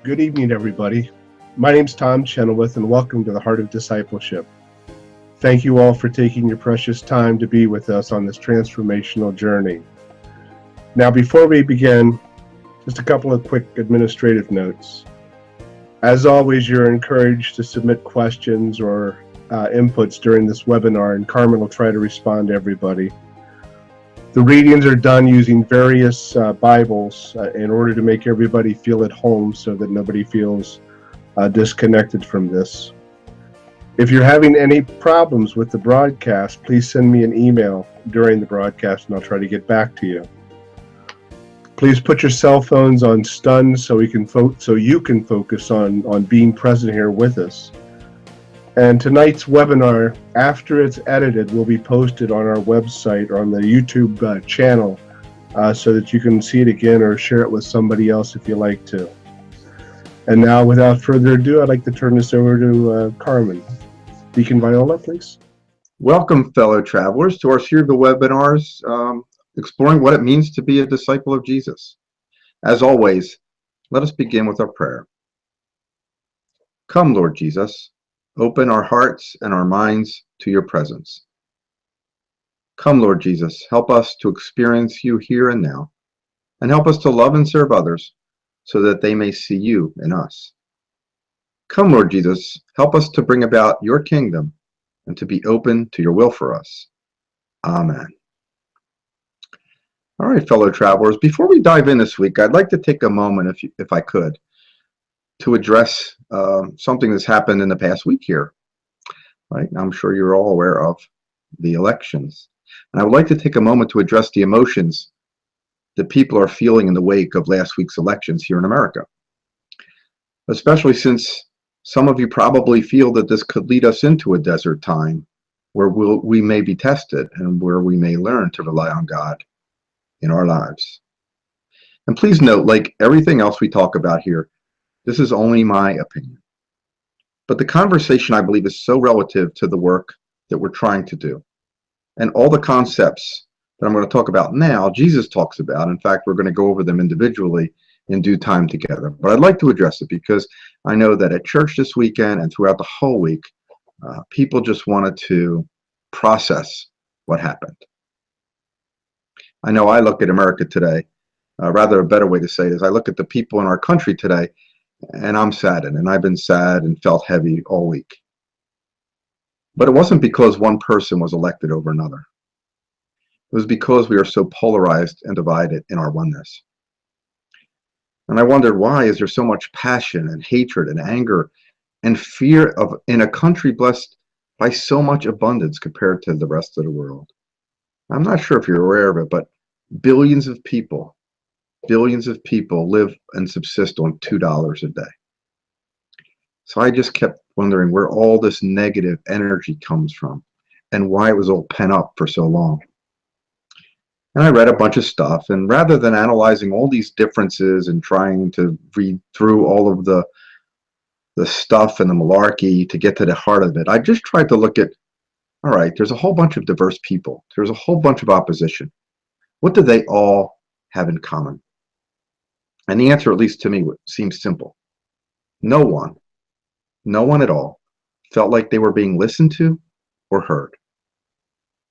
Good evening, everybody. My name's Tom Chenoweth, and welcome to the Heart of Discipleship. Thank you all for taking your precious time to be with us on this transformational journey. Now, before we begin, just a couple of quick administrative notes. As always, you're encouraged to submit questions or inputs during this webinar, and Carmen will try to respond to everybody. The readings are done using various Bibles in order to make everybody feel at home so that nobody feels disconnected from this. If you're having any problems with the broadcast, please send me an email during the broadcast and I'll try to get back to you. Please put your cell phones on stun so you can focus on being present here with us. And tonight's webinar, after it's edited, will be posted on our website or on the YouTube channel so that you can see it again or share it with somebody else if you like to. And now, without further ado, I'd like to turn this over to Carmen. Deacon Viola, please. Welcome, fellow travelers, to our series of webinars exploring what it means to be a disciple of Jesus. As always, let us begin with our prayer. Come, Lord Jesus. Open our hearts and our minds to your presence. Come, Lord Jesus, help us to experience you here and now, and help us to love and serve others so that they may see you in us. Come, Lord Jesus, help us to bring about your kingdom and to be open to your will for us. Amen. All right, fellow travelers, before we dive in this week, I'd like to take a moment, if I could, to address something that's happened in the past week here. Right? I'm sure you're all aware of the elections. And I would like to take a moment to address the emotions that people are feeling in the wake of last week's elections here in America. Especially since some of you probably feel that this could lead us into a desert time where we may be tested and where we may learn to rely on God in our lives. And please note, like everything else we talk about here, this is only my opinion. But the conversation, I believe, is so relative to the work that we're trying to do. And all the concepts that I'm going to talk about now, Jesus talks about. In fact, we're going to go over them individually in due time together. But I'd like to address it because I know that at church this weekend and throughout the whole week, people just wanted to process what happened. I know I look at America today, rather a better way to say it is I look at the people in our country today, and I'm saddened, and I've been sad and felt heavy all week. But it wasn't because one person was elected over another. It was because we are so polarized and divided in our oneness. And I wondered, why is there so much passion and hatred and anger and fear in a country blessed by so much abundance compared to the rest of the world? I'm not sure if you're aware of it, but billions of people live and subsist on $2 a day. So I just kept wondering where all this negative energy comes from and why it was all pent up for so long. And I read a bunch of stuff, and rather than analyzing all these differences and trying to read through all of the stuff and the malarkey to get to the heart of it, I just tried to look at, all right, there's a whole bunch of diverse people. There's a whole bunch of opposition. What do they all have in common? And the answer, at least to me, seems simple. No one at all felt like they were being listened to or heard.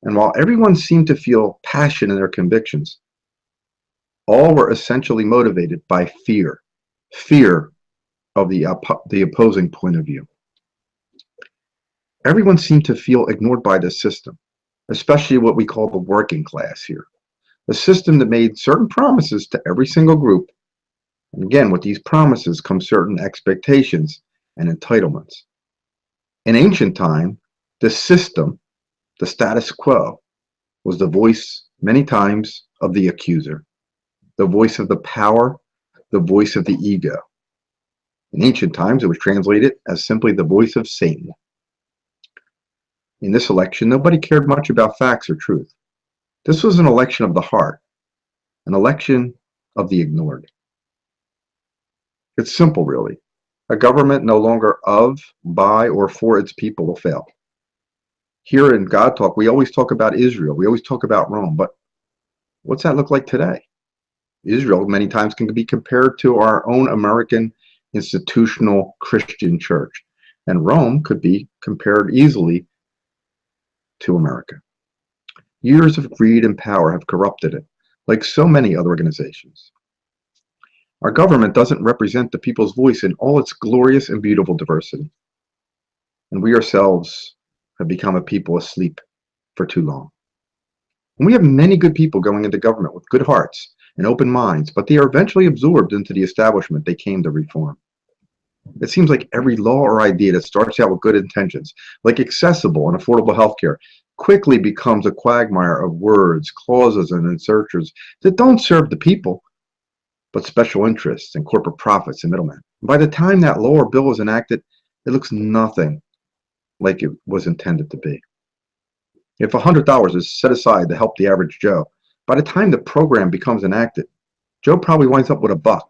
And while everyone seemed to feel passion in their convictions, all were essentially motivated by fear of the opposing point of view. Everyone seemed to feel ignored by the system, especially what we call the working class here. A system that made certain promises to every single group. And again, with these promises come certain expectations and entitlements. In ancient time, the system, the status quo, was the voice many times of the accuser, the voice of the power, the voice of the ego. In ancient times, it was translated as simply the voice of Satan. In this election, nobody cared much about facts or truth. This was an election of the heart, an election of the ignored. It's simple, really. A government no longer of, by, or for its people will fail. Here in God Talk, we always talk about Israel. We always talk about Rome. But what's that look like today? Israel many times can be compared to our own American institutional Christian church, and Rome could be compared easily to America. Years of greed and power have corrupted it, like so many other organizations. Our government doesn't represent the people's voice in all its glorious and beautiful diversity. And we ourselves have become a people asleep for too long. And we have many good people going into government with good hearts and open minds, but they are eventually absorbed into the establishment they came to reform. It seems like every law or idea that starts out with good intentions, like accessible and affordable healthcare, quickly becomes a quagmire of words, clauses, and insertions that don't serve the people, but special interests and corporate profits and middlemen. By the time that law or bill is enacted, it looks nothing like it was intended to be. If $100 is set aside to help the average Joe, by the time the program becomes enacted, Joe probably winds up with $1,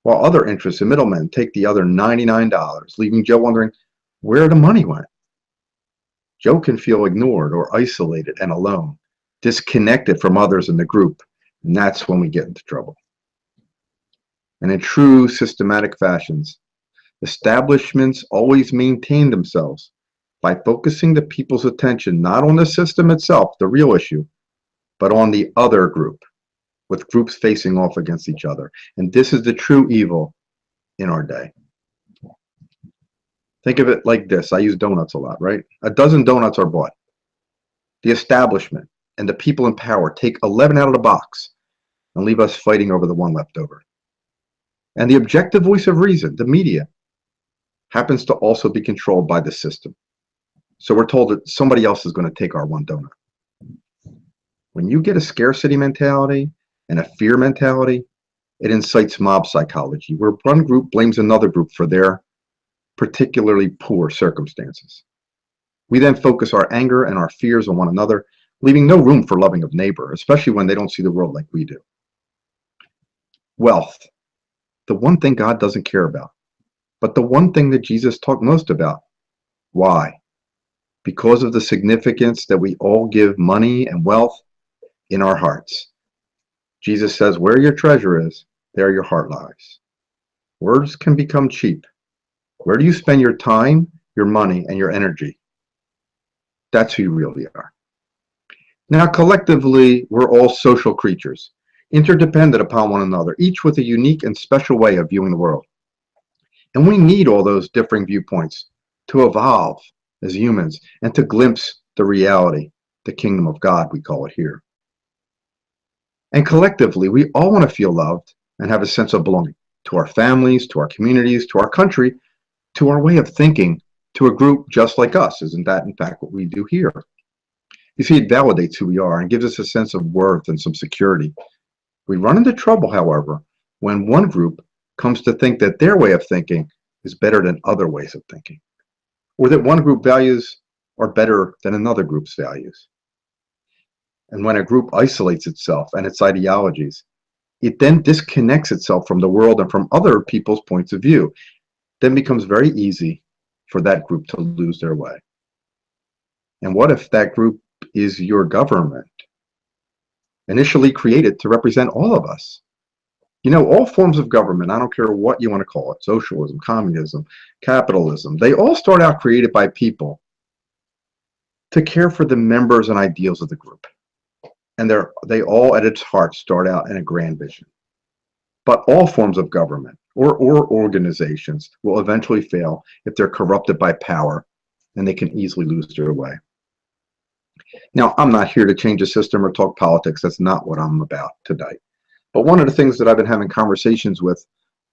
while other interests and middlemen take the other $99, leaving Joe wondering where the money went. Joe can feel ignored or isolated and alone, disconnected from others in the group, and that's when we get into trouble. And in true systematic fashions, establishments always maintain themselves by focusing the people's attention not on the system itself, the real issue, but on the other group, with groups facing off against each other. And this is the true evil in our day. Think of it like this. I use donuts a lot, right? A dozen donuts are bought. The establishment and the people in power take 11 out of the box and leave us fighting over the one left over. And the objective voice of reason, the media, happens to also be controlled by the system. So we're told that somebody else is going to take our one donut. When you get a scarcity mentality and a fear mentality, it incites mob psychology, where one group blames another group for their particularly poor circumstances. We then focus our anger and our fears on one another, leaving no room for loving of neighbor, especially when they don't see the world like we do. Wealth, the one thing God doesn't care about, but the one thing that Jesus talked most about. Why? Because of the significance that we all give money and wealth in our hearts. Jesus says, where your treasure is, there your heart lies. Words can become cheap. Where do you spend your time, your money, and your energy? That's who you really are. Now, collectively, we're all social creatures, interdependent upon one another, each with a unique and special way of viewing the world. And we need all those differing viewpoints to evolve as humans and to glimpse the reality, the kingdom of God, we call it here. And collectively, we all want to feel loved and have a sense of belonging to our families, to our communities, to our country, to our way of thinking, to a group just like us. Isn't that, in fact, what we do here? You see, it validates who we are and gives us a sense of worth and some security. We run into trouble, however, when one group comes to think that their way of thinking is better than other ways of thinking, or that one group values are better than another group's values. And when a group isolates itself and its ideologies, it then disconnects itself from the world and from other people's points of view. Then becomes very easy for that group to lose their way. And what if that group is your government, initially created to represent all of us? You know, all forms of government, I don't care what you want to call it, socialism, communism, capitalism, they all start out created by people to care for the members and ideals of the group. And they all at its heart start out in a grand vision. But all forms of government or organizations will eventually fail if they're corrupted by power, and they can easily lose their way. Now, I'm not here to change the system or talk politics. That's not what I'm about today. But one of the things that I've been having conversations with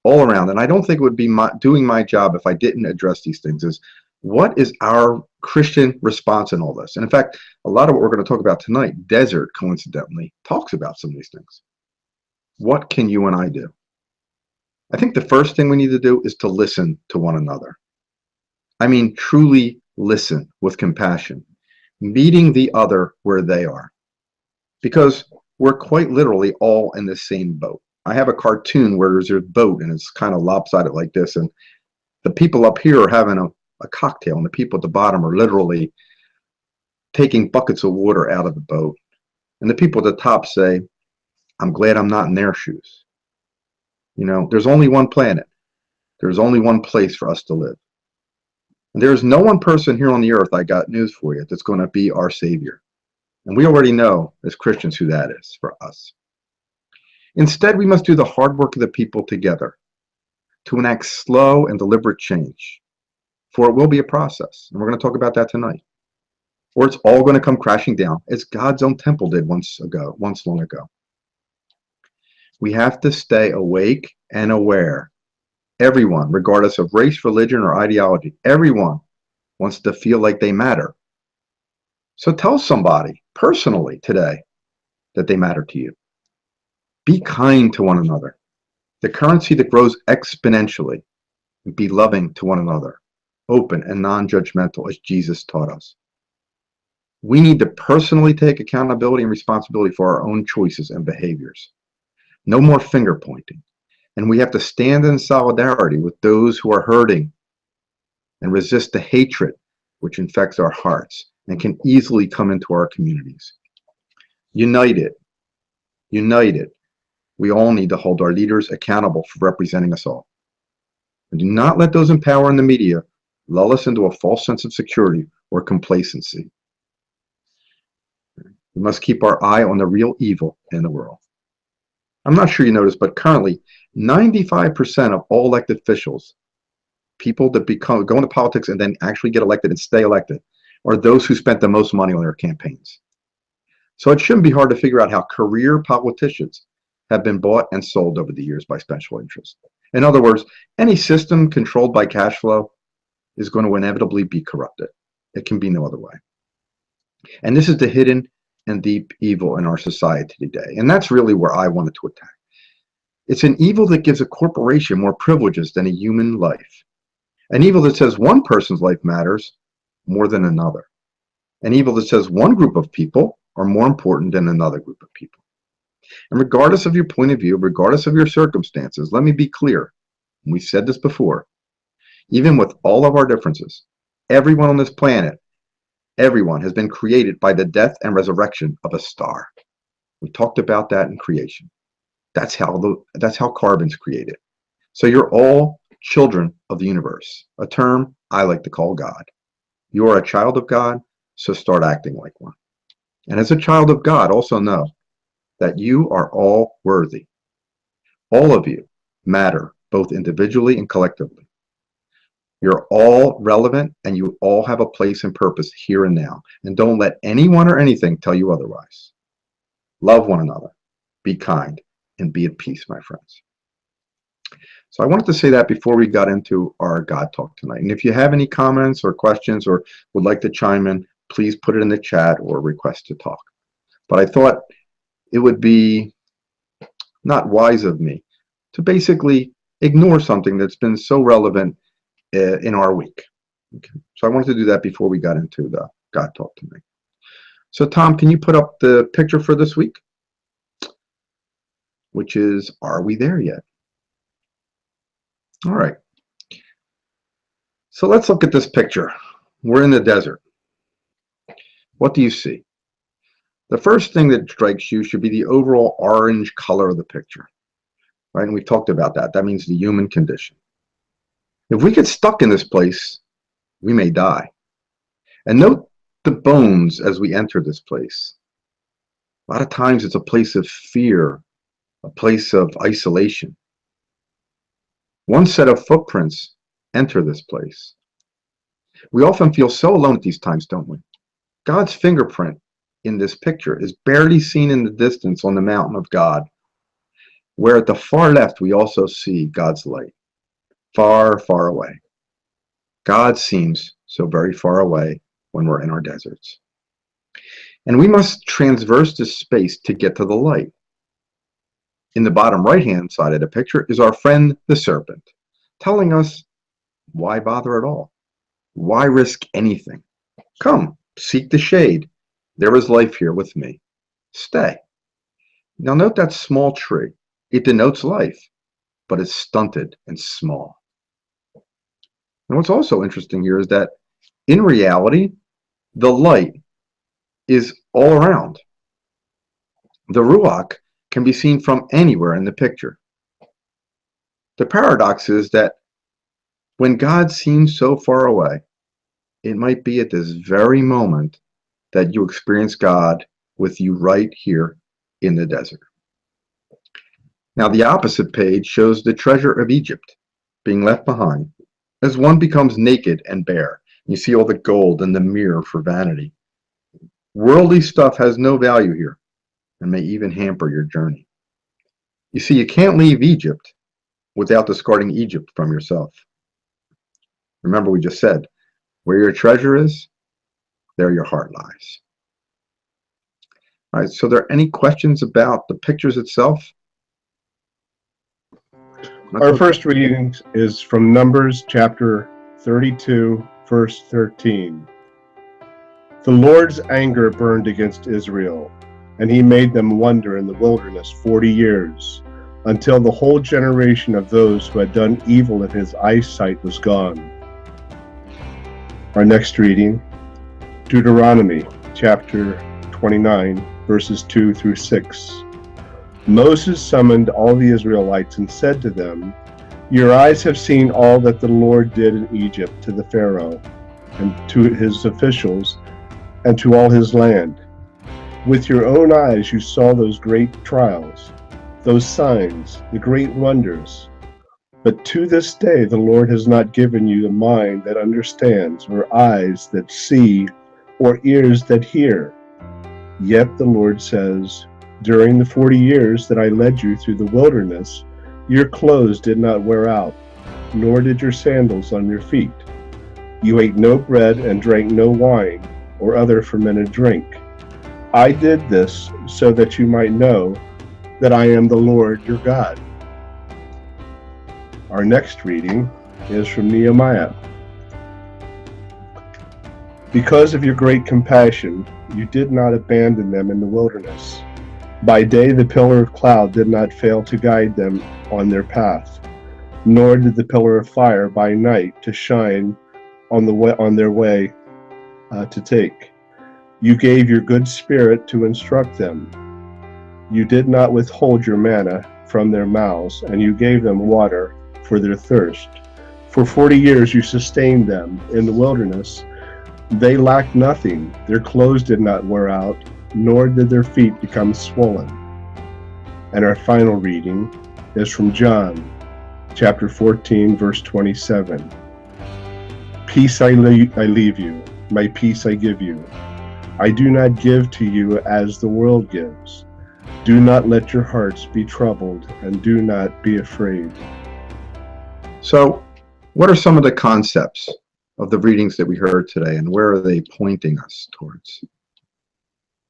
all around, and I don't think it would be doing my job if I didn't address these things, is what is our Christian response in all this? And in fact, a lot of what we're going to talk about tonight, Desert, coincidentally, talks about some of these things. What can you and I do? I think the first thing we need to do is to listen to one another. I mean, truly listen with compassion, meeting the other where they are. Because we're quite literally all in the same boat. I have a cartoon where there's a boat and it's kind of lopsided like this, and the people up here are having a cocktail, and the people at the bottom are literally taking buckets of water out of the boat. And the people at the top say, I'm glad I'm not in their shoes. You know, there's only one planet. There's only one place for us to live. And there's no one person here on the earth, I got news for you, that's going to be our Savior. And we already know as Christians who that is for us. Instead, we must do the hard work of the people together to enact slow and deliberate change. For it will be a process, and we're going to talk about that tonight. Or it's all going to come crashing down, as God's own temple did once long ago. We have to stay awake and aware. Everyone, regardless of race, religion, or ideology, everyone wants to feel like they matter. So tell somebody personally today that they matter to you. Be kind to one another, the currency that grows exponentially. Be loving to one another, open and non-judgmental as Jesus taught us. We need to personally take accountability and responsibility for our own choices and behaviors. No more finger pointing. And we have to stand in solidarity with those who are hurting and resist the hatred which infects our hearts and can easily come into our communities. United, we all need to hold our leaders accountable for representing us all. And do not let those in power in the media lull us into a false sense of security or complacency. We must keep our eye on the real evil in the world. I'm not sure you noticed, but currently 95% of all elected officials, people that go into politics and then actually get elected and stay elected, are those who spent the most money on their campaigns. So it shouldn't be hard to figure out how career politicians have been bought and sold over the years by special interests. In other words, any system controlled by cash flow is going to inevitably be corrupted. It can be no other way. And this is the hidden and deep evil in our society today. And that's really where I wanted to attack. It's an evil that gives a corporation more privileges than a human life. An evil that says one person's life matters more than another. An evil that says one group of people are more important than another group of people. And regardless of your point of view, regardless of your circumstances, let me be clear. We've said this before. Even with all of our differences, everyone on this planet, everyone has been created by the death and resurrection of a star. We talked about that in creation. That's how carbon's created. So you're all children of the universe, a term I like to call God. You are a child of God, so start acting like one. And as a child of God, also know that you are all worthy. All of you matter, both individually and collectively. You're all relevant, and you all have a place and purpose here and now. And don't let anyone or anything tell you otherwise. Love one another, be kind, and be at peace, my friends. So I wanted to say that before we got into our God talk tonight. And if you have any comments or questions or would like to chime in, please put it in the chat or request to talk. But I thought it would be not wise of me to basically ignore something that's been so relevant in our week. Okay. So I wanted to do that before we got into the God talk tonight. So Tom, can you put up the picture for this week? Which is, are we there yet? All right. So let's look at this picture. We're in the desert. What do you see? The first thing that strikes you should be the overall orange color of the picture, right? And we talked about that. That means the human condition. If we get stuck in this place, we may die. And note the bones as we enter this place. A lot of times it's a place of fear, a place of isolation. One set of footprints enter this place. We often feel so alone at these times, don't we? God's fingerprint in this picture is barely seen in the distance on the mountain of God, where at the far left we also see God's light, far, far away. God seems so very far away when we're in our deserts. And we must transverse this space to get to the light. In the bottom right-hand side of the picture is our friend the serpent, telling us, why bother at all? Why risk anything? Come, seek the shade. There is life here with me. Stay. Now note that small tree. It denotes life, but it's stunted and small. And what's also interesting here is that in reality, the light is all around. The Ruach can be seen from anywhere in the picture. The paradox is that When God seems so far away, it might be at this very moment that you experience God with you right here in the desert. Now, the opposite page shows the treasure of Egypt being left behind as one becomes naked and bare. You see all the gold and the mirror for vanity. Worldly stuff has no value here and may even hamper your journey. You see, you can't leave Egypt without discarding Egypt from yourself. Remember, we just said, where your treasure is, there your heart lies. All right, so are there any questions about the pictures itself? Our first reading is from Numbers chapter 32, verse 13. The Lord's anger burned against Israel, and he made them wander in the wilderness 40 years, until the whole generation of those who had done evil in his eyesight was gone. Our next reading, Deuteronomy chapter 29, verses 2 through 6. Moses summoned all the Israelites and said to them, Your eyes have seen all that the Lord did in Egypt to the Pharaoh, and to his officials, and to all his land. With your own eyes you saw those great trials, those signs, the great wonders. But to this day the Lord has not given you a mind that understands, or eyes that see, or ears that hear. Yet the Lord says, During the 40 years that I led you through the wilderness, your clothes did not wear out, nor did your sandals on your feet. You ate no bread and drank no wine or other fermented drink. I did this so that you might know that I am the Lord your God. Our next reading is from Nehemiah. Because of your great compassion, you did not abandon them in the wilderness. By day the pillar of cloud did not fail to guide them on their path, nor did the pillar of fire by night to shine on their way to take. You gave your good spirit to instruct them. You did not withhold your manna from their mouths, and you gave them water for their thirst. For 40 years you sustained them in the wilderness. They lacked nothing. Their clothes did not wear out, nor did their feet become swollen. And our final reading is from John, chapter 14, verse 27. Peace I leave you, my peace I give you. I do not give to you as the world gives. Do not let your hearts be troubled, and do not be afraid. So, what are some of the concepts of the readings that we heard today, and where are they pointing us towards?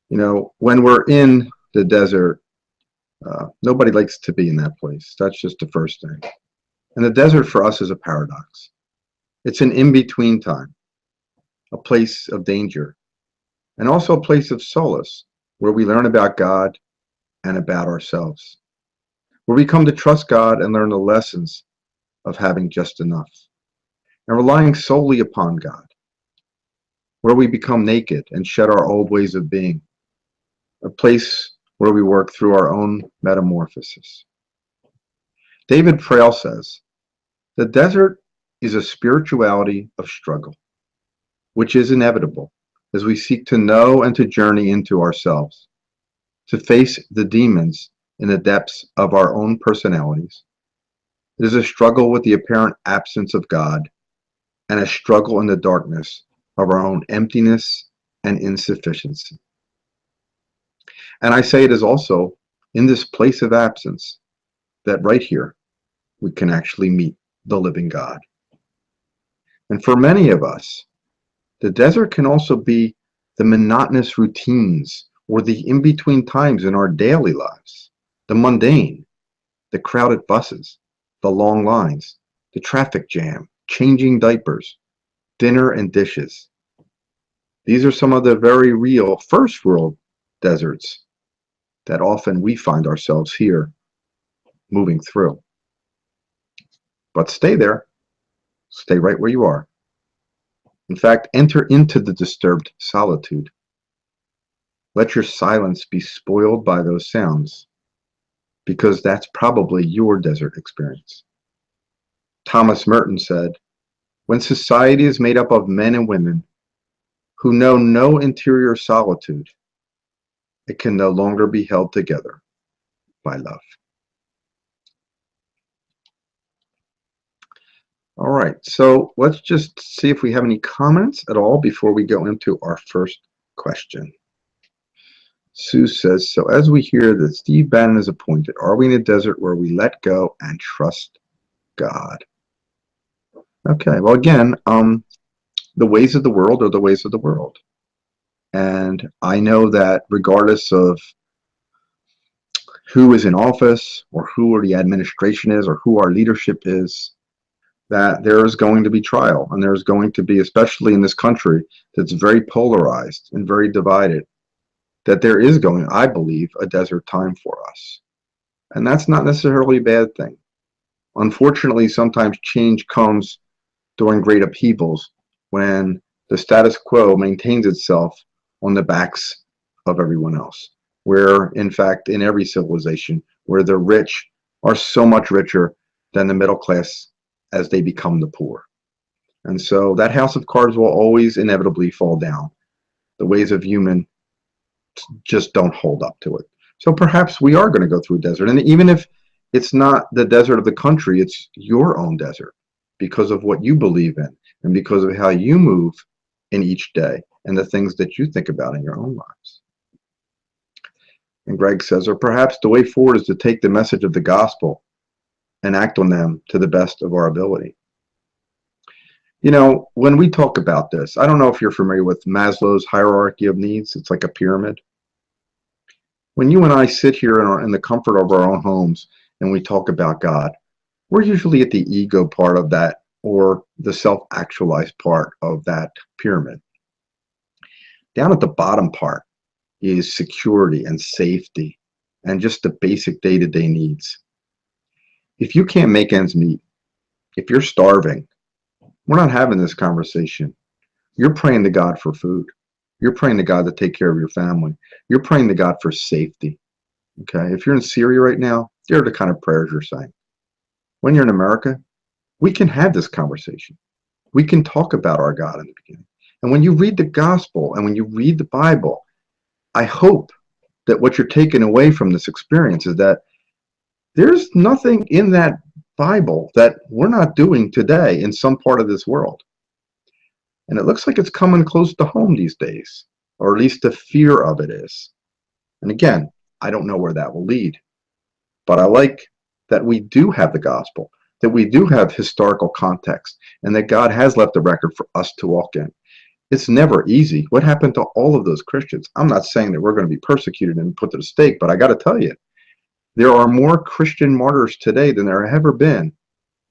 You know, when we're in the desert, nobody likes to be in that place. That's just the first thing. And the desert for us is a paradox. It's an in-between time, a place of danger, and also a place of solace, where we learn about God and about ourselves, where we come to trust God and learn the lessons of having just enough, and relying solely upon God, where we become naked and shed our old ways of being, a place where we work through our own metamorphosis. David Frail says, the desert is a spirituality of struggle, which is inevitable as we seek to know and to journey into ourselves, to face the demons in the depths of our own personalities. It is a struggle with the apparent absence of God, and a struggle in the darkness of our own emptiness and insufficiency. And I say it is also in this place of absence that right here we can actually meet the living God. And for many of us, the desert can also be the monotonous routines or the in-between times in our daily lives, the mundane, the crowded buses, the long lines, the traffic jam, changing diapers, dinner and dishes. These are some of the very real first world deserts that often we find ourselves here moving through. But stay there. Stay right where you are. In fact, enter into the disturbed solitude. Let your silence be spoiled by those sounds, because that's probably your desert experience. Thomas Merton said, when society is made up of men and women who know no interior solitude, it can no longer be held together by love. All right, so let's just see if we have any comments at all before we go into our first question. Sue says, so as we hear that Steve Bannon is appointed, are we in a desert where we let go and trust God? Okay, well, again, the ways of the world are the ways of the world. And I know that regardless of who is in office or who the administration is or who our leadership is, that there is going to be trial. And there's going to be, especially in this country that's very polarized and very divided, that there is going, I believe, a desert time for us. And that's not necessarily a bad thing. Unfortunately, sometimes change comes during great upheavals when the status quo maintains itself on the backs of everyone else. Where, in fact, in every civilization, where the rich are so much richer than the middle class as they become the poor. And so that house of cards will always inevitably fall down. The ways of human just don't hold up to it. So perhaps we are going to go through a desert. And even if it's not the desert of the country, it's your own desert because of what you believe in and because of how you move in each day and the things that you think about in your own lives. And Greg says, or perhaps the way forward is to take the message of the gospel and act on them to the best of our ability. You know, when we talk about this, I don't know if you're familiar with Maslow's hierarchy of needs. It's like a pyramid. When you and I sit here in the comfort of our own homes and we talk about God, we're usually at the ego part of that or the self-actualized part of that pyramid. Down at the bottom part is security and safety and just the basic day-to-day needs. If you can't make ends meet, if you're starving, we're not having this conversation. You're praying to God for food. You're praying to God to take care of your family. You're praying to God for safety. Okay? If you're in Syria right now, they're the kind of prayers you're saying. When you're in America, we can have this conversation. We can talk about our God in the beginning. And when you read the gospel and when you read the Bible, I hope that what you're taking away from this experience is that there's nothing in that Bible that we're not doing today in some part of this world. And it looks like it's coming close to home these days, or at least the fear of it is. And again, I don't know where that will lead, but I like that we do have the gospel, that we do have historical context, and that God has left a record for us to walk in. It's never easy. What happened to all of those Christians? I'm not saying that we're going to be persecuted and put to the stake, but I got to tell you, there are more Christian martyrs today than there have ever been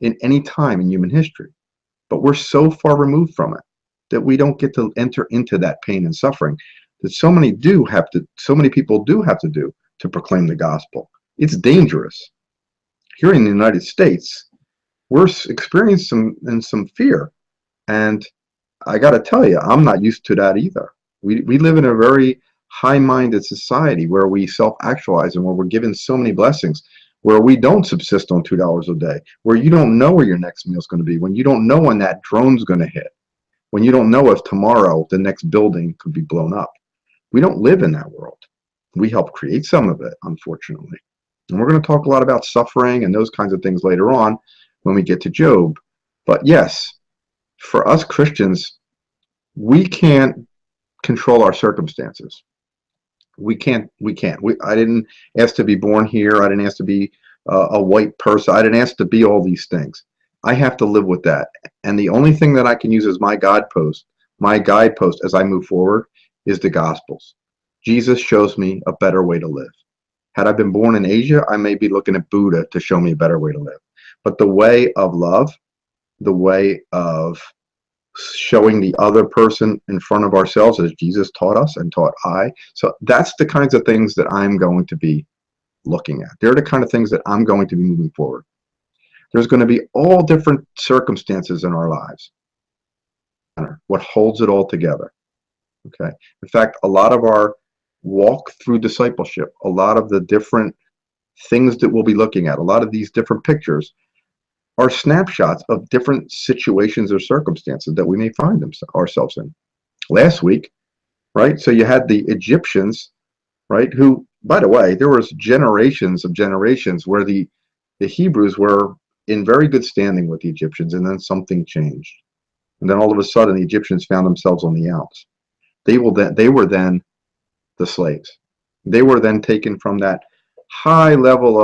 in any time in human history. But we're so far removed from it that we don't get to enter into that pain and suffering that so many people do have to do to proclaim the gospel. It's dangerous. Here in the United States, we're experiencing some fear. And I got to tell you, I'm not used to that either. We live in a very high-minded society where we self-actualize and where we're given so many blessings, where we don't subsist on $2 a day, where you don't know where your next meal is going to be, when you don't know when that drone's going to hit, when you don't know if tomorrow the next building could be blown up. We don't live in that world. We help create some of it, unfortunately. And we're going to talk a lot about suffering and those kinds of things later on when we get to Job. But yes, for us Christians, we can't control our circumstances. We can't. I didn't ask to be born here. I didn't ask to be a white person. I didn't ask to be all these things. I have to live with that. And the only thing that I can use as my guidepost as I move forward is the Gospels. Jesus shows me a better way to live. Had I been born in Asia, I may be looking at Buddha to show me a better way to live. But the way of love, the way of showing the other person in front of ourselves as Jesus taught us and taught I. So that's the kinds of things that I'm going to be looking at. They're the kind of things that I'm going to be moving forward. There's going to be all different circumstances in our lives. What holds it all together? Okay. In fact, a lot of our walk through discipleship, a lot of the different things that we'll be looking at, a lot of these different pictures are snapshots of different situations or circumstances that we may find ourselves in. Last week, right? So you had the Egyptians, right? Who, by the way, there was generations of generations where the Hebrews were in very good standing with the Egyptians, and then something changed. And then all of a sudden, the Egyptians found themselves on the outs. They were then the slaves. They were then taken from that high level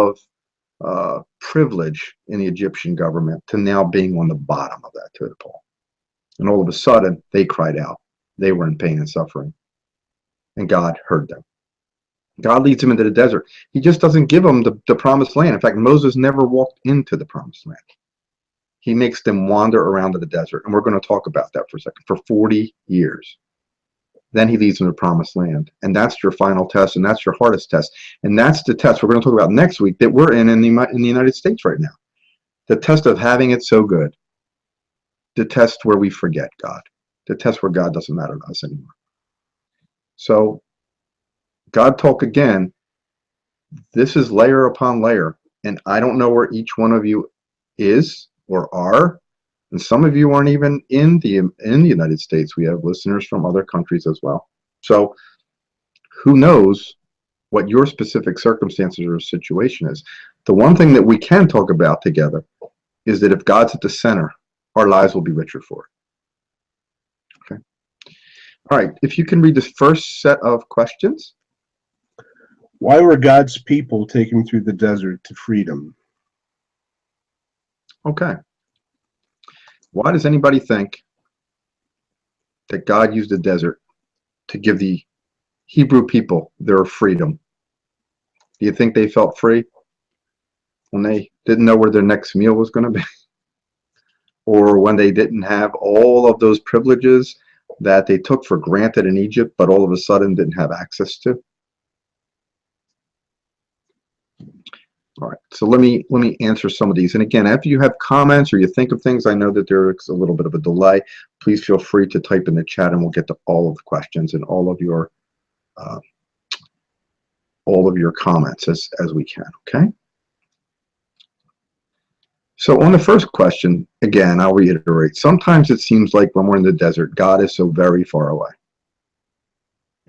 of privilege in the Egyptian government to now being on the bottom of that totem pole. And all of a sudden, they cried out. They were in pain and suffering. And God heard them. God leads them into the desert. He just doesn't give them the promised land. In fact, Moses never walked into the promised land. He makes them wander around in the desert. And we're going to talk about that for a second. For 40 years. Then he leads them to the promised land. And that's your final test. And that's your hardest test. And that's the test we're going to talk about next week that we're in the United States right now. The test of having it so good. The test where we forget God. The test where God doesn't matter to us anymore. So, God talk again. This is layer upon layer. And I don't know where each one of you is or are. And some of you aren't even in the United States. We have listeners from other countries as well. So who knows what your specific circumstances or situation is. The one thing that we can talk about together is that if God's at the center, our lives will be richer for it. Okay. All right. If you can read this first set of questions. Why were God's people taken through the desert to freedom? Okay. Why does anybody think that God used the desert to give the Hebrew people their freedom? Do you think they felt free when they didn't know where their next meal was going to be? Or when they didn't have all of those privileges that they took for granted in Egypt, but all of a sudden didn't have access to? All right, so let me answer some of these. And again, after you have comments or you think of things, I know that there's a little bit of a delay. Please feel free to type in the chat, and we'll get to all of the questions and all of your comments as we can. Okay. So on the first question, again, I'll reiterate. Sometimes it seems like when we're in the desert, God is so very far away.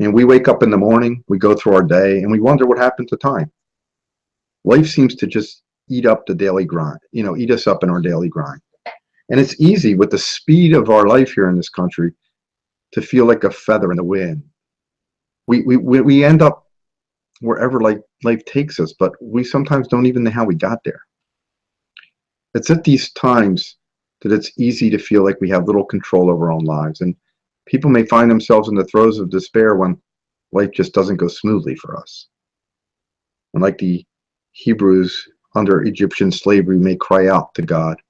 And we wake up in the morning, we go through our day, and we wonder what happened to time. Life seems to just eat up the daily grind, eat us up in our daily grind. And it's easy with the speed of our life here in this country to feel like a feather in the wind. We end up wherever life takes us, but we sometimes don't even know how we got there. It's at these times that it's easy to feel like we have little control over our own lives. And people may find themselves in the throes of despair when life just doesn't go smoothly for us. And like the Hebrews under Egyptian slavery may cry out to God.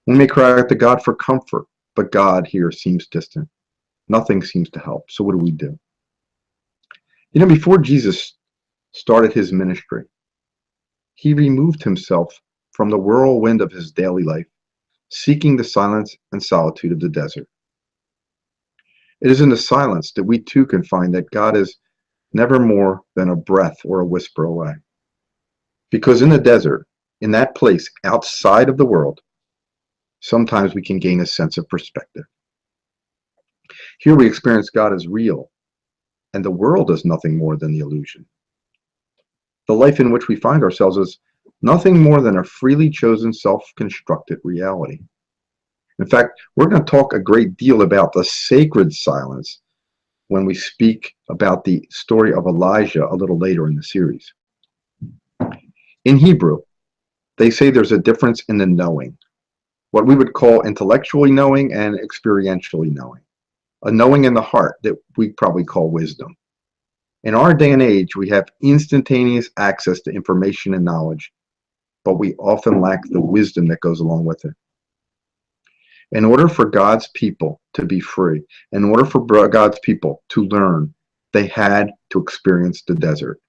We may cry out to God for comfort, but God here seems distant. Nothing seems to help. So what do? Before Jesus started his ministry, he removed himself from the whirlwind of his daily life, seeking the silence and solitude of the desert. It is in the silence that we too can find that God is never more than a breath or a whisper away. Because in the desert, in that place outside of the world, sometimes we can gain a sense of perspective. Here we experience God as real, and the world is nothing more than the illusion. The life in which we find ourselves is nothing more than a freely chosen, self-constructed reality. In fact, we're going to talk a great deal about the sacred silence when we speak about the story of Elijah a little later in the series. In Hebrew, they say there's a difference in the knowing, what we would call intellectually knowing and experientially knowing, a knowing in the heart that we probably call wisdom. In our day and age, we have instantaneous access to information and knowledge, but we often lack the wisdom that goes along with it. In order for God's people to be free, in order for God's people to learn, they had to experience the desert.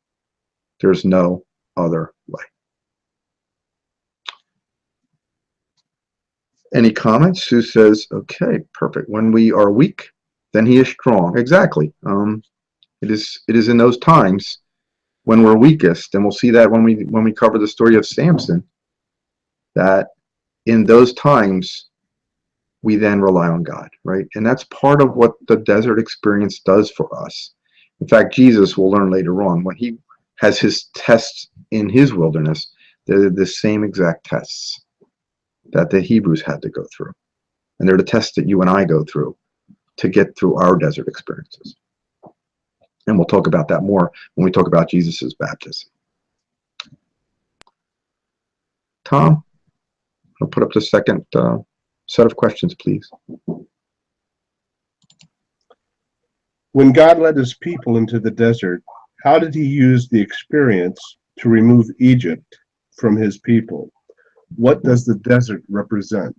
There's no other way. Any comments? Sue says, okay, perfect. When we are weak, then he is strong. Exactly. It is in those times when we're weakest, and we'll see that when we cover the story of Samson, that in those times, we then rely on God, right? And that's part of what the desert experience does for us. In fact, Jesus, will learn later on, when he has his tests in his wilderness, they're the same exact tests that the Hebrews had to go through. And they're the tests that you and I go through to get through our desert experiences. And we'll talk about that more when we talk about Jesus's baptism. Tom, I'll put up the second set of questions, please. When God led his people into the desert, how did he use the experience to remove Egypt from his people? What does the desert represent?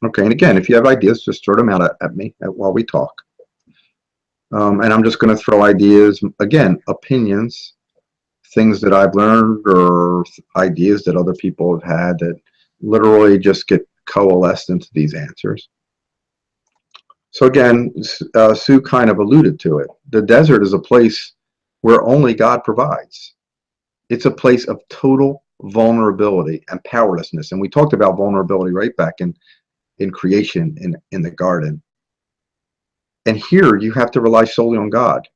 Okay, and again, if you have ideas, just throw them out at me while we talk. And I'm just going to throw ideas, again, opinions, things that I've learned or ideas that other people have had that literally just get coalesced into these answers. So again, Sue kind of alluded to it. The desert is a place where only God provides. It's a place of total vulnerability and powerlessness. And we talked about vulnerability right back in creation in the garden. And here you have to rely solely on God.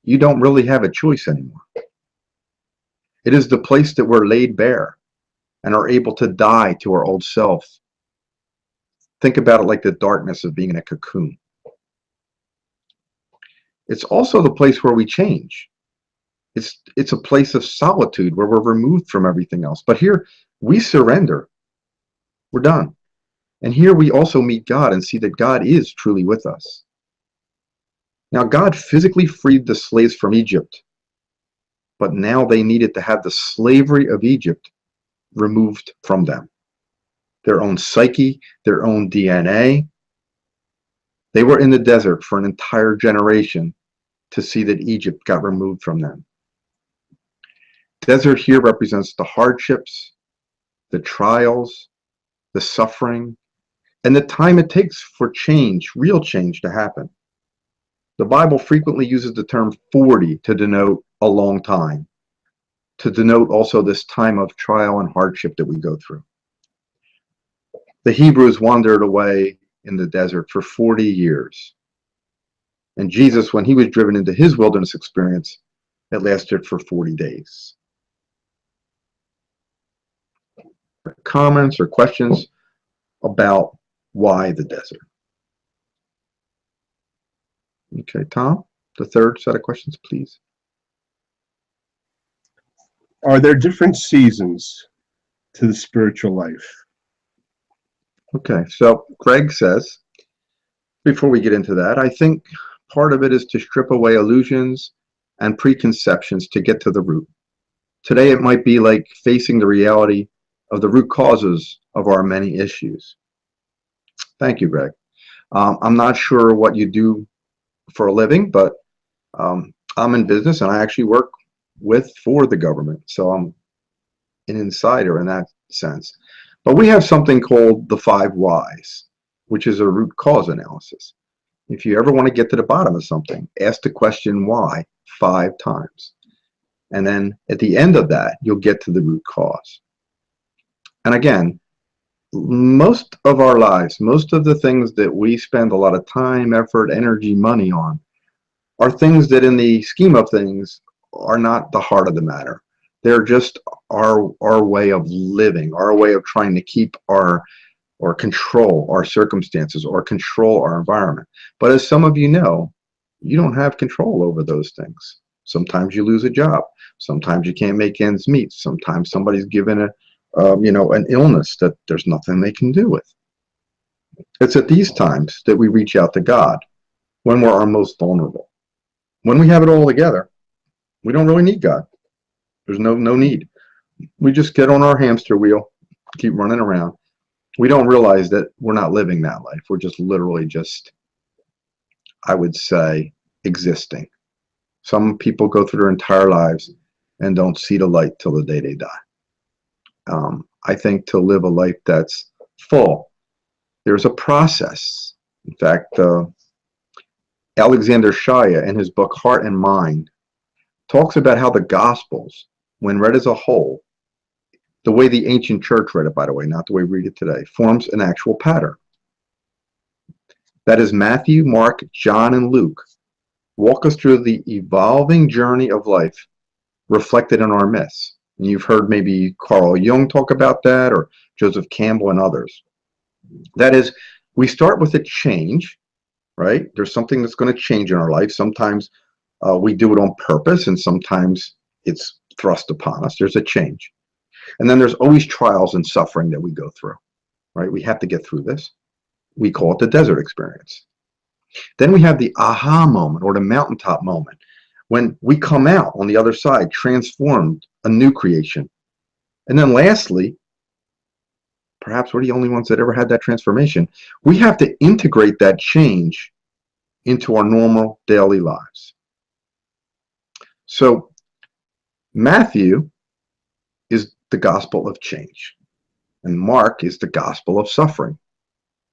You don't really have a choice anymore. It is the place that we're laid bare and are able to die to our old self. Think about it like the darkness of being in a cocoon. It's also the place where we change. It's a place of solitude where we're removed from everything else. But here we surrender. We're done. And here we also meet God and see that God is truly with us. Now, God physically freed the slaves from Egypt, but now they needed to have the slavery of Egypt removed from them. Their own psyche, their own DNA. They were in the desert for an entire generation to see that Egypt got removed from them. Desert here represents the hardships, the trials, the suffering, and the time it takes for change, real change, to happen. The Bible frequently uses the term 40 to denote a long time, to denote also this time of trial and hardship that we go through. The Hebrews wandered away in the desert for 40 years. And Jesus, when he was driven into his wilderness experience, it lasted for 40 days. Comments or questions about why the desert? Okay, Tom, the third set of questions, please. Are there different seasons to the spiritual life? Okay, so Greg says, before we get into that, I think part of it is to strip away illusions and preconceptions to get to the root. Today, it might be like facing the reality of the root causes of our many issues. Thank you, Greg. I'm not sure what you do for a living, but I'm in business and I actually work for the government. So I'm an insider in that sense. But we have something called the 5 whys, which is a root cause analysis. If you ever want to get to the bottom of something, ask the question why 5 times. And then at the end of that, you'll get to the root cause. And again, most of our lives, most of the things that we spend a lot of time, effort, energy, money on are things that in the scheme of things are not the heart of the matter. They're just our way of living, our way of trying to keep or control our circumstances or control our environment. But as some of you know, you don't have control over those things. Sometimes you lose a job. Sometimes you can't make ends meet. Sometimes somebody's given an illness that there's nothing they can do with. It's at these times that we reach out to God when we're our most vulnerable. When we have it all together, we don't really need God. There's no need. We just get on our hamster wheel, keep running around. We don't realize that we're not living that life. We're just literally I would say, existing. Some people go through their entire lives and don't see the light till the day they die. I think to live a life that's full, there's a process. In fact, Alexander Shaya, in his book Heart and Mind, talks about how the Gospels, when read as a whole, the way the ancient church read it, by the way, not the way we read it today, forms an actual pattern. That is, Matthew, Mark, John, and Luke walk us through the evolving journey of life reflected in our myths. And you've heard maybe Carl Jung talk about that, or Joseph Campbell and others. That is, we start with a change, right? There's something that's going to change in our life. Sometimes we do it on purpose, and sometimes it's thrust upon us. There's a change. And then there's always trials and suffering that we go through, right? We have to get through this. We call it the desert experience. Then we have the aha moment, or the mountaintop moment, when we come out on the other side, transformed, a new creation. And then lastly, perhaps we're the only ones that ever had that transformation, we have to integrate that change into our normal daily lives. So Matthew is the gospel of change, and Mark is the gospel of suffering.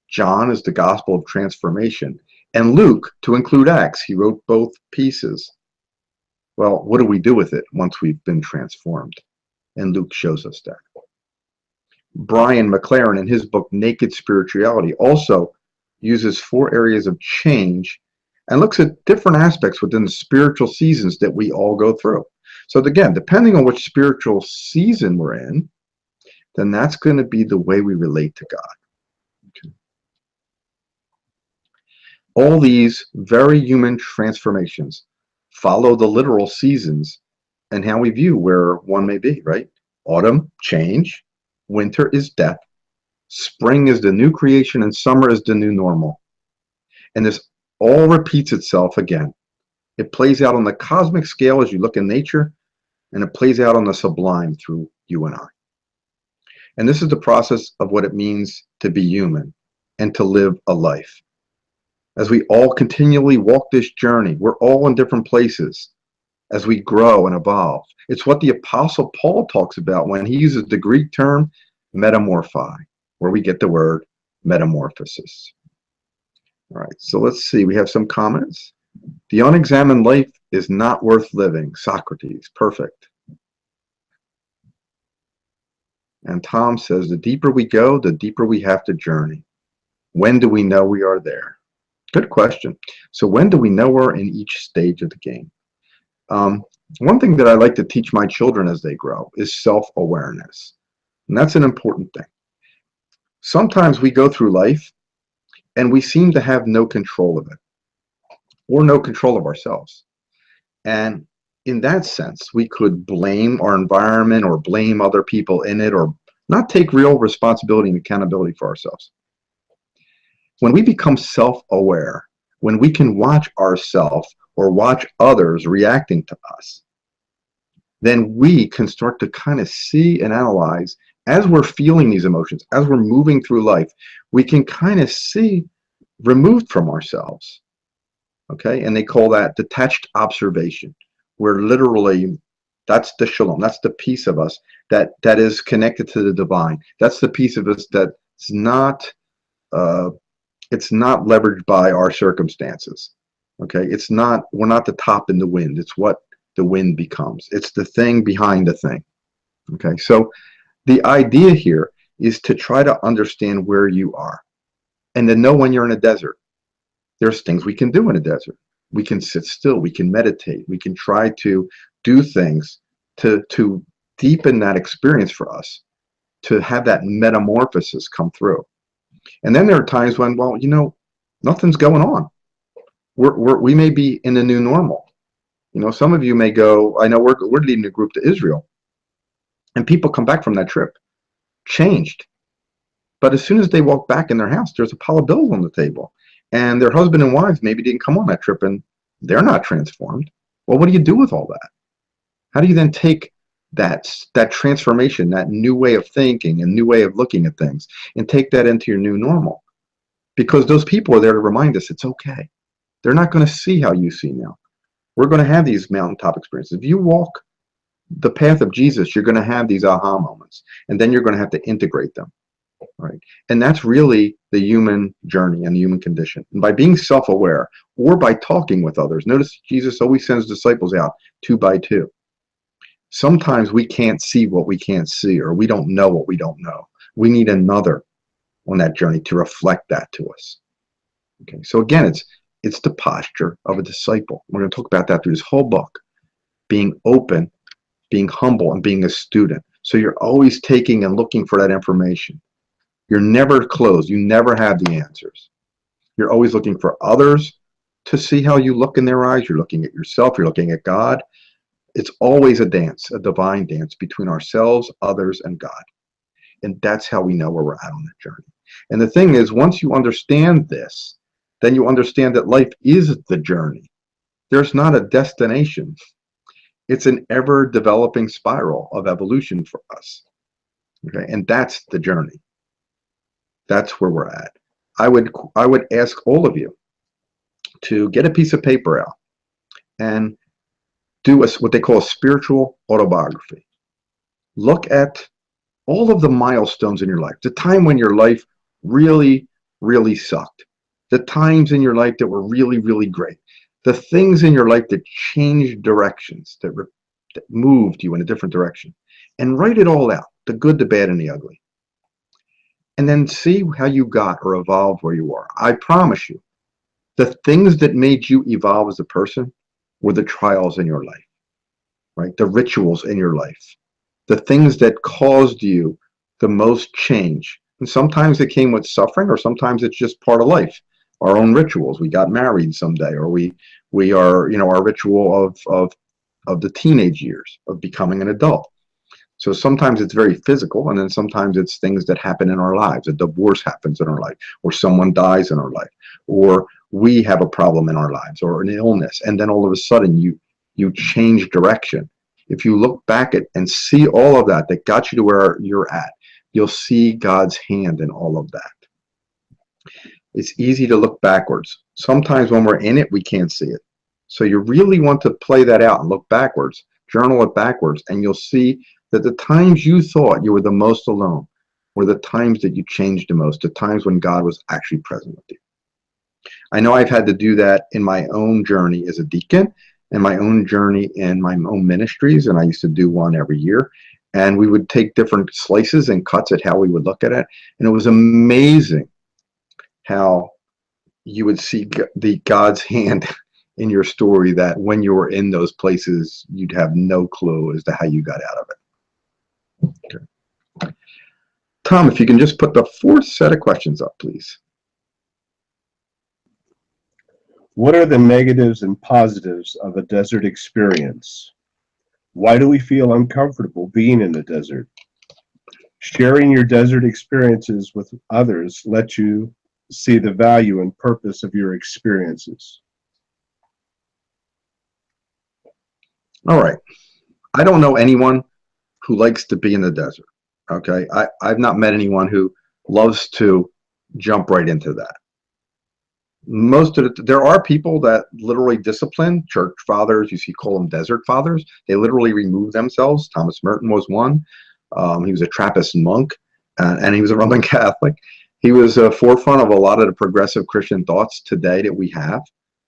John is the gospel of transformation, and Luke, to include Acts, he wrote both pieces. Well, what do we do with it once we've been transformed? And Luke shows us that. Brian McLaren, in his book Naked Spirituality, also uses 4 areas of change and looks at different aspects within the spiritual seasons that we all go through. So again, depending on which spiritual season we're in, then that's going to be the way we relate to God. Okay. All these very human transformations follow the literal seasons and how we view where one may be, right? Autumn, change. Winter is death. Spring is the new creation, and summer is the new normal. And this all repeats itself again. It plays out on the cosmic scale as you look in nature, and it plays out on the sublime through you and I. And this is the process of what it means to be human and to live a life. As we all continually walk this journey, we're all in different places as we grow and evolve. It's what the Apostle Paul talks about when he uses the Greek term metamorphi, where we get the word metamorphosis. All right, so let's see. We have some comments. The unexamined life is not worth living. Socrates, perfect. And Tom says, the deeper we go, the deeper we have to journey. When do we know we are there? Good question. So when do we know we're in each stage of the game? One thing that I like to teach my children as they grow is self-awareness. And that's an important thing. Sometimes we go through life and we seem to have no control of it, or no control of ourselves. And in that sense, we could blame our environment or blame other people in it, or not take real responsibility and accountability for ourselves. When we become self-aware, when we can watch ourselves or watch others reacting to us, then we can start to kind of see and analyze as we're feeling these emotions, as we're moving through life, we can kind of see removed from ourselves. Okay, and they call that detached observation, where literally that's the shalom, that's the piece of us that is connected to the divine. That's the piece of us that's not it's not leveraged by our circumstances. Okay, we're not the top in the wind. It's what the wind becomes. It's the thing behind the thing. Okay, so the idea here is to try to understand where you are and to know when you're in a desert. There's things we can do in a desert. We can sit still. We can meditate. We can try to do things to deepen that experience for us, to have that metamorphosis come through. And then there are times when, well, you know, nothing's going on. We may be in the new normal. You know, some of you may go, I know we're leading a group to Israel, and people come back from that trip changed. But as soon as they walk back in their house, there's a pile of bills on the table. And their husband and wives maybe didn't come on that trip, and they're not transformed. Well, what do you do with all that? How do you then take that transformation, that new way of thinking and new way of looking at things, and take that into your new normal? Because those people are there to remind us it's okay. They're not going to see how you see now. We're going to have these mountaintop experiences. If you walk the path of Jesus, you're going to have these aha moments, and then you're going to have to integrate them. Right? And that's really the human journey and the human condition. And by being self-aware, or by talking with others, notice Jesus always sends disciples out 2 by 2. Sometimes we can't see what we can't see, or we don't know what we don't know. We need another on that journey to reflect that to us. Okay, so again, it's the posture of a disciple. We're going to talk about that through this whole book. Being open, being humble, and being a student. So you're always taking and looking for that information. You're never closed. You never have the answers. You're always looking for others to see how you look in their eyes. You're looking at yourself. You're looking at God. It's always a dance, a divine dance between ourselves, others, and God. And that's how we know where we're at on that journey. And the thing is, once you understand this, then you understand that life is the journey. There's not a destination. It's an ever-developing spiral of evolution for us. Okay, and that's the journey. That's where we're at. I would ask all of you to get a piece of paper out and do what they call a spiritual autobiography. Look at all of the milestones in your life, the time when your life really, really sucked, the times in your life that were really, really great, the things in your life that changed directions, that moved you in a different direction, and write it all out, the good, the bad, and the ugly. And then see how you got or evolved where you are. I promise you, the things that made you evolve as a person were the trials in your life, right? The rituals in your life, the things that caused you the most change. And sometimes it came with suffering, or sometimes it's just part of life. Our own rituals. We got married someday, or we are, our ritual of the teenage years of becoming an adult. So sometimes it's very physical, and then sometimes it's things that happen in our lives. A divorce happens in our life, or someone dies in our life, or we have a problem in our lives, or an illness, and then all of a sudden you change direction. If you look back at and see all of that got you to where you're at, you'll see God's hand in all of that. It's easy to look backwards. Sometimes when we're in it, we can't see it. So you really want to play that out and look backwards, journal it backwards, and you'll see that the times you thought you were the most alone were the times that you changed the most, the times when God was actually present with you. I know I've had to do that in my own journey as a deacon, and my own journey in my own ministries, and I used to do one every year. And we would take different slices and cuts at how we would look at it. And it was amazing how you would see the God's hand in your story, that when you were in those places, you'd have no clue as to how you got out of it. Okay. Tom, if you can just put the fourth set of questions up, please. What are the negatives and positives of a desert experience? Why do we feel uncomfortable being in the desert? Sharing your desert experiences with others lets you see the value and purpose of your experiences. All right. I don't know anyone who likes to be in the desert. Okay. I've not met anyone who loves to jump right into that. There are people that literally discipline, church fathers, you call them desert fathers. They literally remove themselves. Thomas Merton was one. He was a Trappist monk, and he was a Roman Catholic. He was a forefront of a lot of the progressive Christian thoughts today that we have.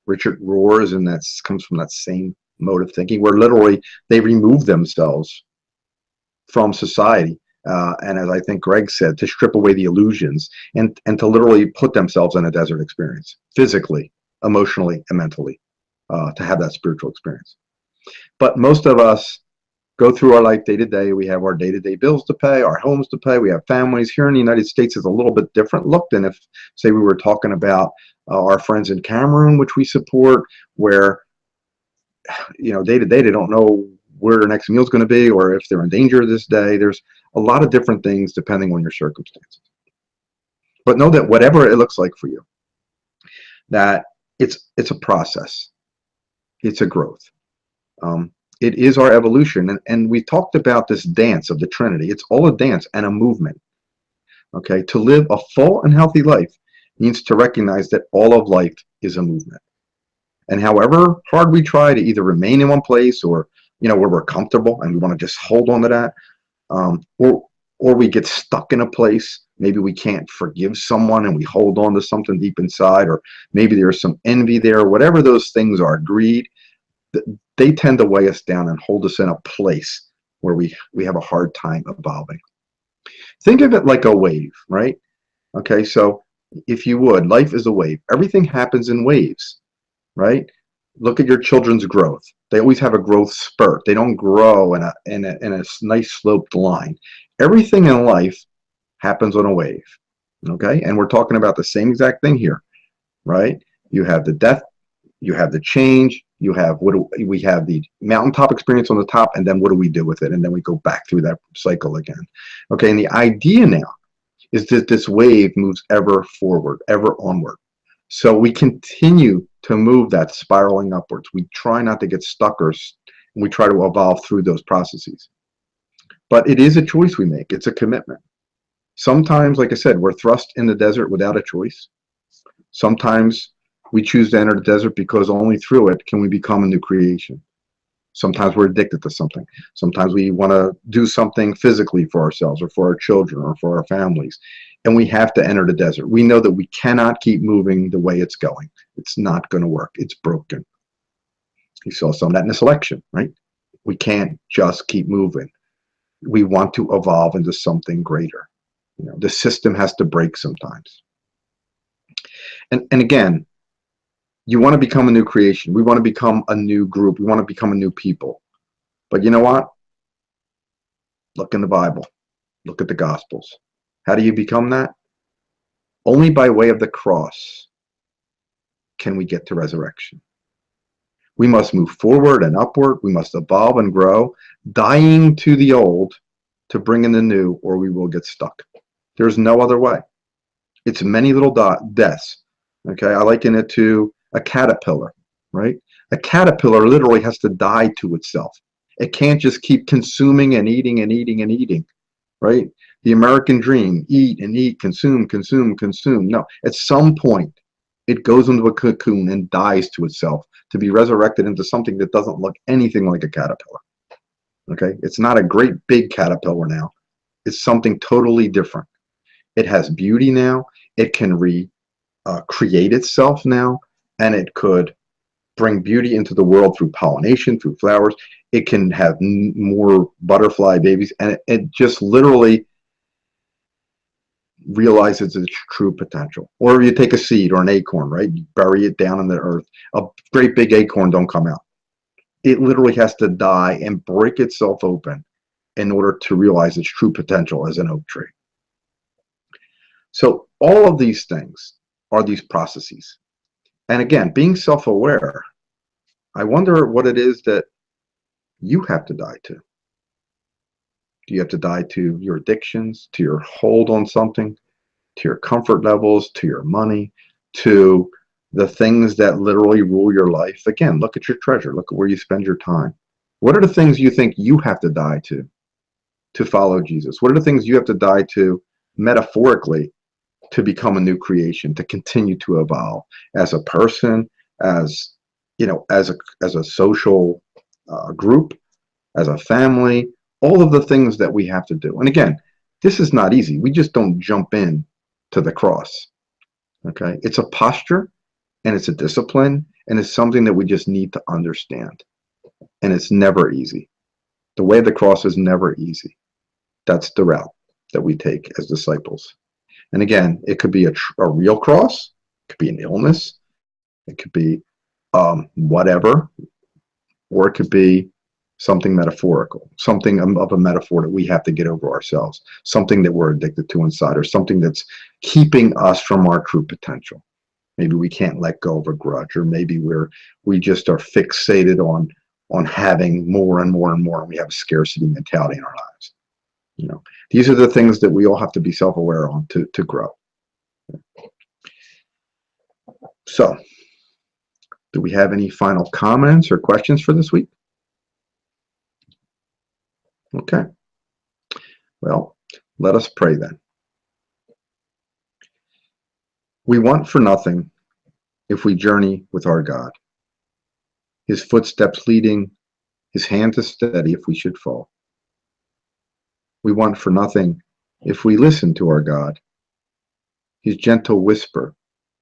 Richard Rohr, and that comes from that same mode of thinking, where literally they remove themselves from society. And as I think Greg said, to strip away the illusions and to literally put themselves in a desert experience, physically, emotionally, and mentally, to have that spiritual experience. But most of us go through our life day to day. We have our day-to-day bills to pay, our homes to pay. We have families. Here in the United States is a little bit different look than if, say, we were talking about our friends in Cameroon, which we support, where, day to day, they don't know where their next meal is going to be, or if they're in danger this day. There's a lot of different things depending on your circumstances. But know that whatever it looks like for you, that it's a process. It's a growth. It is our evolution. And we talked about this dance of the Trinity. It's all a dance and a movement. Okay, to live a full and healthy life means to recognize that all of life is a movement. And however hard we try to either remain in one place, or where we're comfortable and we want to just hold on to that, or we get stuck in a place. Maybe we can't forgive someone and we hold on to something deep inside, or maybe there's some envy there. Whatever those things are, greed, they tend to weigh us down and hold us in a place where we have a hard time evolving. Think of it like a wave, right? Okay, so if you would, life is a wave. Everything happens in waves, right? Look at your children's growth. They always have a growth spurt. They don't grow in a nice sloped line. Everything in life happens on a wave, okay? And we're talking about the same exact thing here, right? You have the death, you have the change, you have we have the mountaintop experience on the top, and then what do we do with it? And then we go back through that cycle again. Okay, and the idea now is that this wave moves ever forward, ever onward. So we continue to move that spiraling upwards. We try not to get stuck, and we try to evolve through those processes. But it is a choice we make. It's a commitment. Sometimes, like I said, we're thrust in the desert without a choice. Sometimes we choose to enter the desert because only through it can we become a new creation. Sometimes we're addicted to something. Sometimes we want to do something physically for ourselves or for our children or for our families. And we have to enter the desert. We know that we cannot keep moving the way it's going. It's not going to work. It's broken. You saw some of that in this election, right? We can't just keep moving. We want to evolve into something greater. You know, the system has to break sometimes. And again, you want to become a new creation. We want to become a new group. We want to become a new people. But you know what? Look in the Bible. Look at the Gospels. How do you become that? Only by way of the cross can we get to resurrection. We must move forward and upward. We must evolve and grow, dying to the old to bring in the new, or we will get stuck. There's no other way. It's many little deaths. Okay, I liken it to a caterpillar, right? A caterpillar literally has to die to itself. It can't just keep consuming and eating and eating and eating, right? The American dream, eat and eat, consume, consume, consume. No, at some point, it goes into a cocoon and dies to itself to be resurrected into something that doesn't look anything like a caterpillar. Okay, it's not a great big caterpillar now. It's something totally different. It has beauty now. It can create itself now, and it could bring beauty into the world through pollination, through flowers. It can have more butterfly babies, and it just literally realizes its true potential. Or you take a seed or an acorn, right? You bury it down in the earth. A great big acorn don't come out. It literally has to die and break itself open in order to realize its true potential as an oak tree. So all of these things are these processes. And again, being self-aware, I wonder what it is that you have to die to. Do you have to die to your addictions, to your hold on something, to your comfort levels, to your money, to the things that literally rule your life? Again, look at your treasure. Look at where you spend your time. What are the things you think you have to die to follow Jesus? What are the things you have to die to metaphorically to become a new creation, to continue to evolve as a person, as as a social group, as a family? All of the things that we have to do. And again, this is not easy. We just don't jump in to the cross. Okay, it's a posture, and it's a discipline, and it's something that we just need to understand. And it's never easy. The way of the cross is never easy. That's the route that we take as disciples. And again, it could be a real cross, it could be an illness, it could be whatever, or it could be something metaphorical, something of a metaphor that we have to get over ourselves, something that we're addicted to inside, or something that's keeping us from our true potential. Maybe we can't let go of a grudge, or maybe we just are fixated on having more and more and more, and we have a scarcity mentality in our lives. These are the things that we all have to be self-aware on to grow. So, do we have any final comments or questions for this week? Okay. Well, let us pray then. We want for nothing if we journey with our God. His footsteps leading, his hand is steady if we should fall. We want for nothing if we listen to our God, his gentle whisper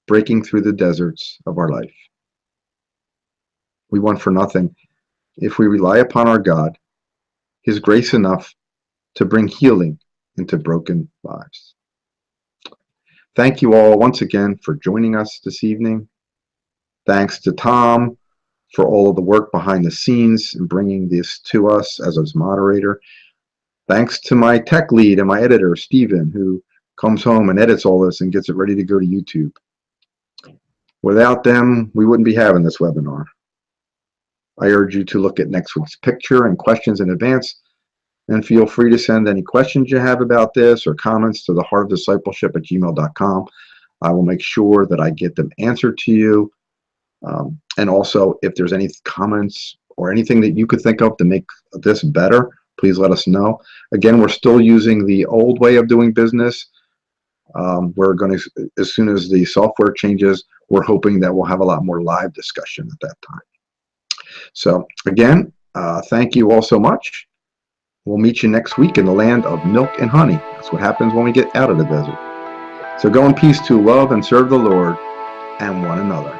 breaking through the deserts of our life. We want for nothing if we rely upon our God, His grace enough to bring healing into broken lives. Thank you all once again for joining us this evening. Thanks to Tom for all of the work behind the scenes and bringing this to us as his moderator. Thanks to my tech lead and my editor, Stephen, who comes home and edits all this and gets it ready to go to YouTube. Without them, we wouldn't be having this webinar. I urge you to look at next week's picture and questions in advance, and feel free to send any questions you have about this or comments to theheartofdiscipleship@gmail.com. I will make sure that I get them answered to you. And also, if there's any comments or anything that you could think of to make this better, please let us know. Again, we're still using the old way of doing business. We're going to, as soon as the software changes, we're hoping that we'll have a lot more live discussion at that time. So again, thank you all so much. We'll meet you next week in the land of milk and honey. That's what happens when we get out of the desert. So go in peace to love and serve the Lord and one another.